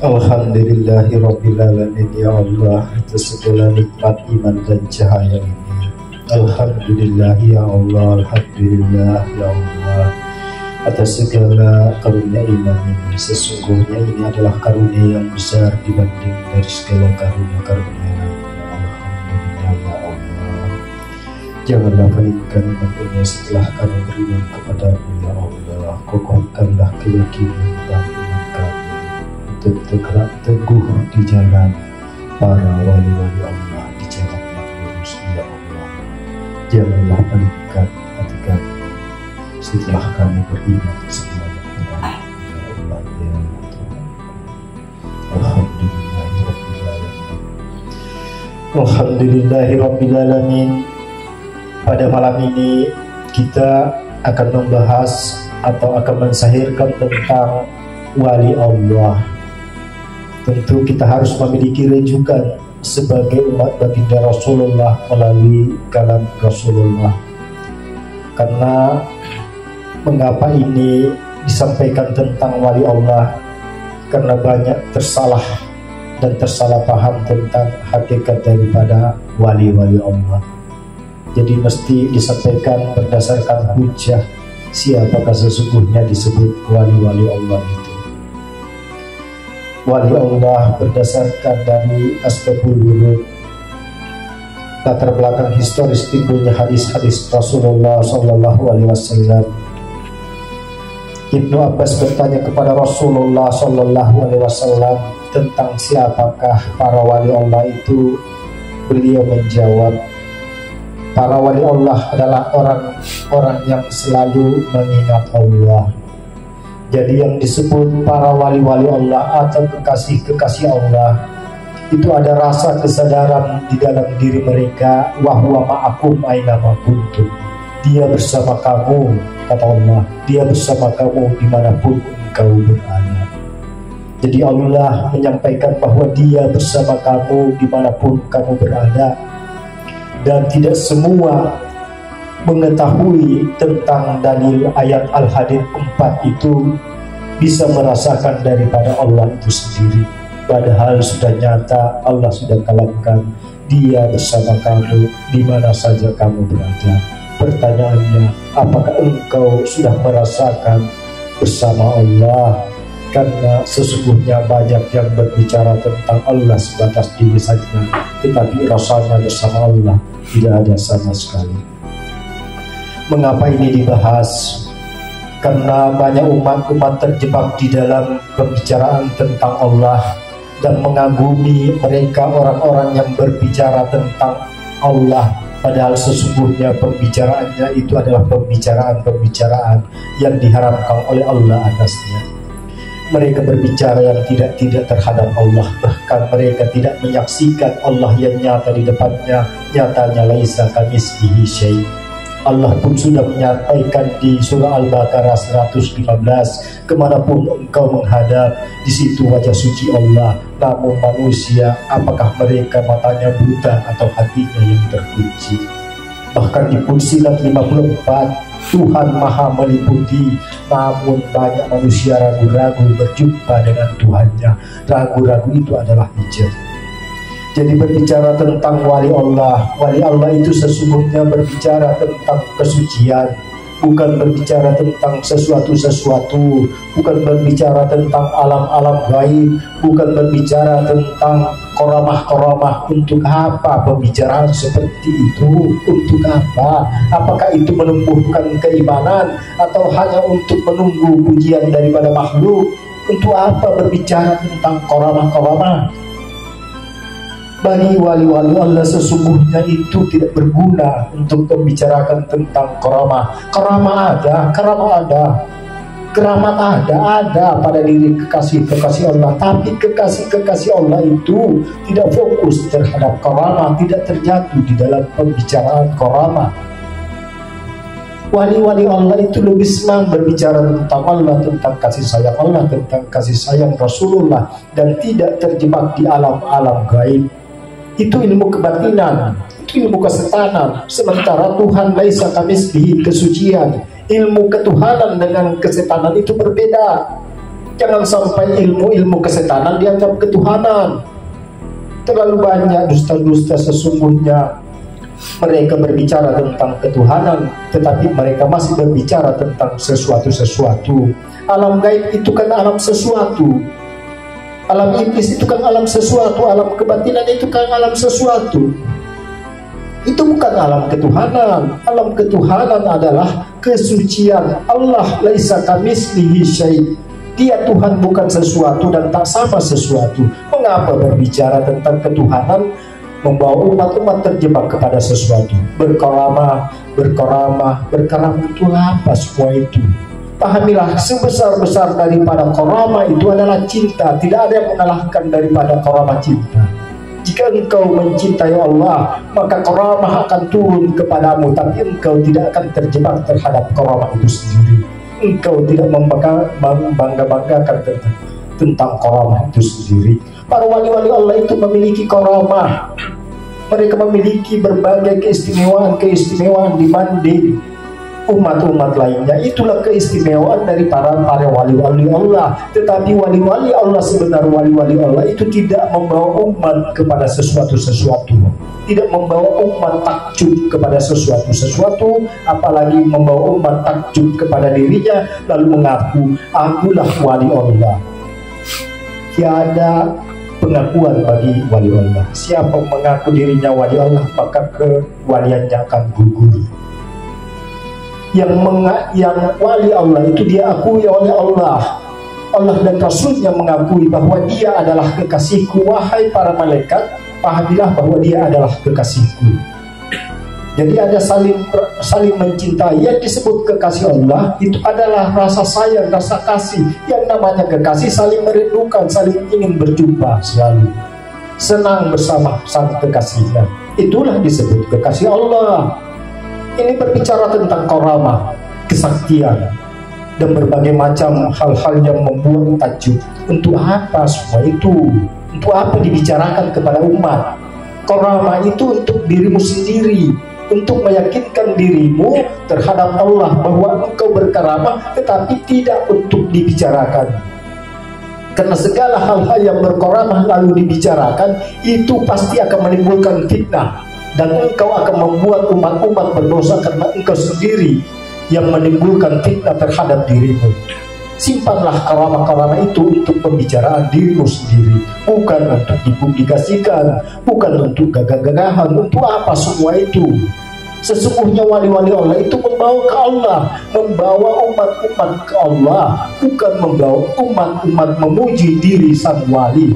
Alhamdulillahirrabbilalamin. Ya Allah, atas segala nikmat iman dan cahaya ini, Alhamdulillah ya Allah, Alhamdulillah ya Allah, atas segala karunia iman ini. Sesungguhnya ini adalah karunia yang besar dibanding dari segala karunia-karunia lainnya. Alhamdulillah ya Allah, janganlah palingkan iman ini setelah kami beriman kepadamu ya Allah. Kokohkanlah keyakinan dan iman kami untuk tegak teguh di jalan para wali-wali Allah, di jalan yang lurus ya Allah. Janganlah palingkan hati kami setelah kami beriman semuanya kepada ya Allah ya Tuhan. Alhamdulillahirrabbilalamin. Alhamdulillahirrabbilalamin. Pada malam ini kita akan membahas atau akan mensahirkan tentang wali Allah. Tentu kita harus memiliki rujukan sebagai umat baginda Rasulullah melalui kalam Rasulullah. Karena mengapa ini disampaikan tentang wali Allah? Karena banyak tersalah dan tersalah paham tentang hakikat daripada wali-wali Allah. Jadi mesti disampaikan berdasarkan hujah siapakah sesungguhnya disebut wali-wali Allah itu. Wali Allah berdasarkan dari asbabul wurud, latar belakang historis timbulnya hadis-hadis Rasulullah SAW. Ibnu Abbas bertanya kepada Rasulullah SAW tentang siapakah para wali Allah itu. Beliau menjawab, para wali Allah adalah orang-orang yang selalu mengingat Allah. Jadi yang disebut para wali-wali Allah atau kekasih-kekasih Allah itu ada rasa kesadaran di dalam diri mereka, wa huwa ma'akum aina ma kuntum. Dia bersama kamu, kata Allah, dia bersama kamu dimanapun engkau berada. Jadi Allah menyampaikan bahwa dia bersama kamu dimanapun kamu berada. Dan tidak semua mengetahui tentang dalil ayat Al-Hadid 4 itu bisa merasakan daripada Allah itu sendiri. Padahal sudah nyata, Allah sudah kalamkan, dia bersama kamu di mana saja kamu berada. Pertanyaannya, apakah engkau sudah merasakan bersama Allah? Karena sesungguhnya banyak yang berbicara tentang Allah sebatas diri saja, tetapi rasanya bersama Allah tidak ada sama sekali. Mengapa ini dibahas? Karena banyak umat-umat terjebak di dalam pembicaraan tentang Allah dan mengagumi mereka orang-orang yang berbicara tentang Allah, padahal sesungguhnya pembicaraannya itu adalah pembicaraan-pembicaraan yang diharamkan oleh Allah atasnya. Mereka berbicara yang tidak terhadap Allah, bahkan mereka tidak menyaksikan Allah yang nyata di depannya. Nyatanya laisa kamitslihi syai'. Allah pun sudah menyampaikan di surah Al-Baqarah 115, kemanapun engkau menghadap, di situ wajah suci Allah. Namun manusia, apakah mereka matanya buta atau hatinya yang terkunci? Bahkan di Fussilat 54, Tuhan Maha meliputi, namun banyak manusia ragu-ragu berjumpa dengan Tuhannya. Ragu-ragu itu adalah hijab. Jadi berbicara tentang wali Allah itu sesungguhnya berbicara tentang kesucian, bukan berbicara tentang sesuatu, bukan berbicara tentang alam-alam gaib, bukan berbicara tentang koramah-koramah. Untuk apa pembicaraan seperti itu? Untuk apa? Apakah itu menumbuhkan keimanan atau hanya untuk menunggu pujian daripada makhluk? Untuk apa berbicara tentang koramah-koramah? Bagi wali-wali Allah sesungguhnya itu tidak berguna untuk membicarakan tentang karamah. Keramat ada pada diri kekasih-kekasih Allah. Tapi kekasih-kekasih Allah itu tidak fokus terhadap karamah, tidak terjatuh di dalam pembicaraan karamah. Wali-wali Allah itu lebih senang berbicara tentang Allah, tentang kasih sayang Allah, tentang kasih sayang Rasulullah, dan tidak terjebak di alam-alam gaib. Itu ilmu kebatinan, itu ilmu kesetanan. Sementara Tuhan laisa kamitslihi, kesucian, ilmu ketuhanan dengan kesetanan itu berbeda. Jangan sampai ilmu-ilmu kesetanan dianggap ketuhanan. Terlalu banyak dusta-dusta sesungguhnya. Mereka berbicara tentang ketuhanan, tetapi mereka masih berbicara tentang sesuatu-sesuatu. Alam gaib itu kan alam sesuatu. Alam iblis itu kan alam sesuatu. Alam kebatinan itu kan alam sesuatu. Itu bukan alam ketuhanan. Alam ketuhanan adalah kesucian Allah. Laisa kamitslihi syai'. Dia Tuhan bukan sesuatu dan tak sama sesuatu. Mengapa berbicara tentang ketuhanan membawa umat-umat terjebak kepada sesuatu? Berkaramah itu apa semua itu? Pahamilah, sebesar-besar daripada karamah itu adalah cinta. Tidak ada yang mengalahkan daripada karamah cinta. Jika engkau mencintai Allah, maka karamah akan turun kepadamu, tapi engkau tidak akan terjebak terhadap karamah itu sendiri. Engkau tidak membangga-banggakan tentang karamah itu sendiri. Para wali-wali Allah itu memiliki karamah. Mereka memiliki berbagai keistimewaan dibanding umat-umat lainnya. Itulah keistimewaan dari para wali-wali Allah. Tetapi wali-wali Allah, sebenarnya wali-wali Allah itu tidak membawa umat kepada sesuatu-sesuatu, tidak membawa umat takjub kepada sesuatu-sesuatu, apalagi membawa umat takjub kepada dirinya lalu mengaku akulah wali Allah. Tiada pengakuan bagi wali Allah. Siapa mengaku dirinya wali Allah, maka kewaliannya akan gugur. Yang wali Allah itu dia akui oleh Allah. Allah dan Rasulnya mengakui bahwa dia adalah kekasihku. Wahai para malaikat, pahamilah bahwa dia adalah kekasihku. Jadi ada saling mencintai. Yang disebut kekasih Allah itu adalah rasa sayang, rasa kasih. Yang namanya kekasih saling merindukan, saling ingin berjumpa selalu, senang bersama sang kekasihnya. Itulah disebut kekasih Allah. Ini berbicara tentang karamah, kesaktian, dan berbagai macam hal-hal yang membuat takjub. Untuk apa semua itu? Untuk apa dibicarakan kepada umat? Karamah itu untuk dirimu sendiri, untuk meyakinkan dirimu terhadap Allah bahwa engkau berkaramah, tetapi tidak untuk dibicarakan. Karena segala hal-hal yang berkaramah lalu dibicarakan, itu pasti akan menimbulkan fitnah. Dan engkau akan membuat umat-umat berdosa karena engkau sendiri yang menimbulkan fitnah terhadap dirimu. Simpanlah karamah-karamah itu untuk pembicaraan dirimu sendiri, bukan untuk dipublikasikan, bukan untuk gagah-gagahan. Untuk apa semua itu? Sesungguhnya wali-wali Allah itu membawa ke Allah, membawa umat-umat ke Allah, bukan membawa umat-umat memuji diri sang wali.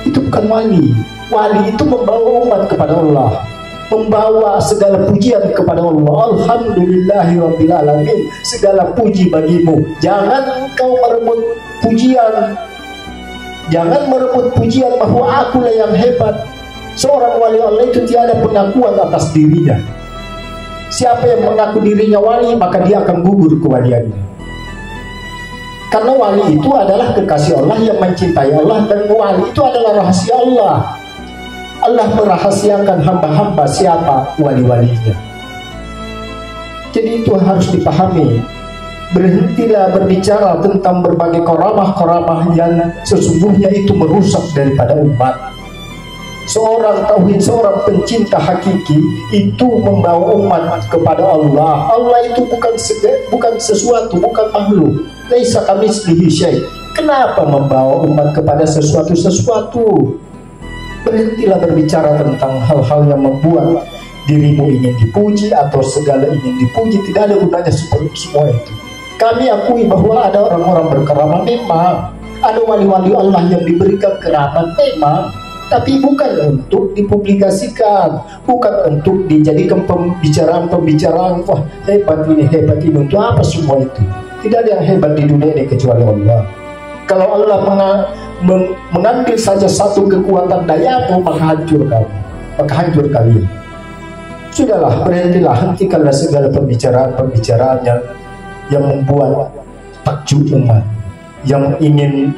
Itu bukan wali. Wali itu membawa umat kepada Allah, membawa segala pujian kepada Allah. Alhamdulillahirabbil alamin. Segala puji bagimu. Jangan engkau merebut pujian. Jangan merebut pujian bahwa akulah yang hebat. Seorang wali Allah itu tiada pengakuan atas dirinya. Siapa yang mengaku dirinya wali, maka dia akan gugur kewaliannya. Karena wali itu adalah kekasih Allah yang mencintai Allah, dan wali itu adalah rahasia Allah. Allah merahasiakan hamba-hamba siapa wali-walinya. Jadi itu harus dipahami. Berhentilah berbicara tentang berbagai karamah-karamah yang sesungguhnya itu merusak daripada umat. Seorang tauhid, seorang pencinta hakiki itu membawa umat kepada Allah. Allah itu bukan sesuatu, bukan makhluk. Laisa kamitslihi syai'. Kenapa membawa umat kepada sesuatu-sesuatu? Berhentilah berbicara tentang hal-hal yang membuat dirimu ingin dipuji atau segala ingin dipuji. Tidak ada gunanya seperti semua itu. Kami akui bahwa ada orang-orang berkaramah, memang ada wali-wali Allah yang diberikan keramat, memang, tapi bukan untuk dipublikasikan, bukan untuk dijadikan pembicaraan. Wah, hebat ini. Untuk apa semua itu? Tidak ada yang hebat di dunia ini kecuali Allah. Kalau Allah mengambil saja satu kekuatan dayamu, maka hancur kalian. Sudahlah, berhentilah, hentikanlah segala pembicaraan yang membuat takjub umat, yang ingin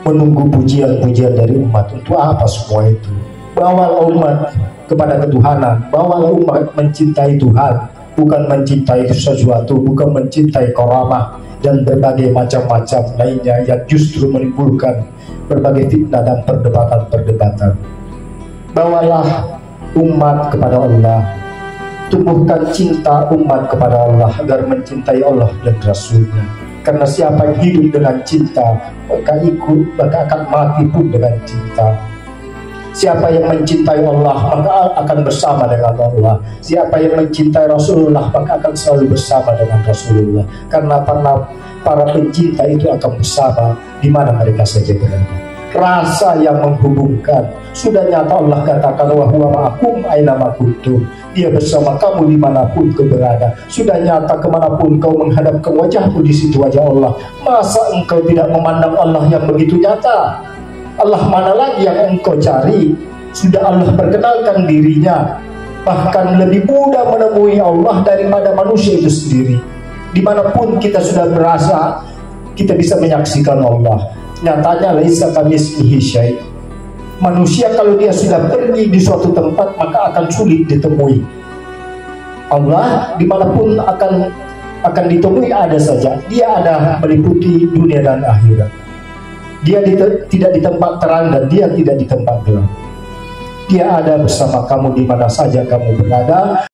menunggu pujian-pujian dari umat. Untuk apa semua itu? Bawalah umat kepada ketuhanan, bawalah umat mencintai Tuhan, bukan mencintai sesuatu, bukan mencintai karamah. dan berbagai macam-macam lainnya yang justru menimbulkan berbagai fitnah dan perdebatan-perdebatan. Bawalah umat kepada Allah, tumbuhkan cinta umat kepada Allah agar mencintai Allah dan Rasul-Nya. Karena siapa yang hidup dengan cinta, maka akan mati pun dengan cinta. Siapa yang mencintai Allah, maka akan bersama dengan Allah. Siapa yang mencintai Rasulullah, maka akan selalu bersama dengan Rasulullah. Karena para pencinta itu akan bersama di mana mereka saja berada. Rasa yang menghubungkan sudah nyata. Allah katakan, wa huwa ma'akum aina ma kuntum. Dia bersama kamu dimanapun kau berada. Sudah nyata, kemanapun kau menghadapkan wajahmu, di situ wajah Allah. Masa engkau tidak memandang Allah yang begitu nyata? Allah mana lagi yang engkau cari? Sudah Allah perkenalkan dirinya. Bahkan lebih mudah menemui Allah daripada manusia itu sendiri. Dimanapun kita sudah berasa, kita bisa menyaksikan Allah. Nyatanya laisa kamitslihi syai'. Manusia kalau dia sudah pergi di suatu tempat, maka akan sulit ditemui. Allah dimanapun akan ditemui ada saja. Dia ada meliputi dunia dan akhirat. Dia tidak di tempat terang dan dia tidak di tempat gelap. Dia ada bersama kamu di mana saja kamu berada.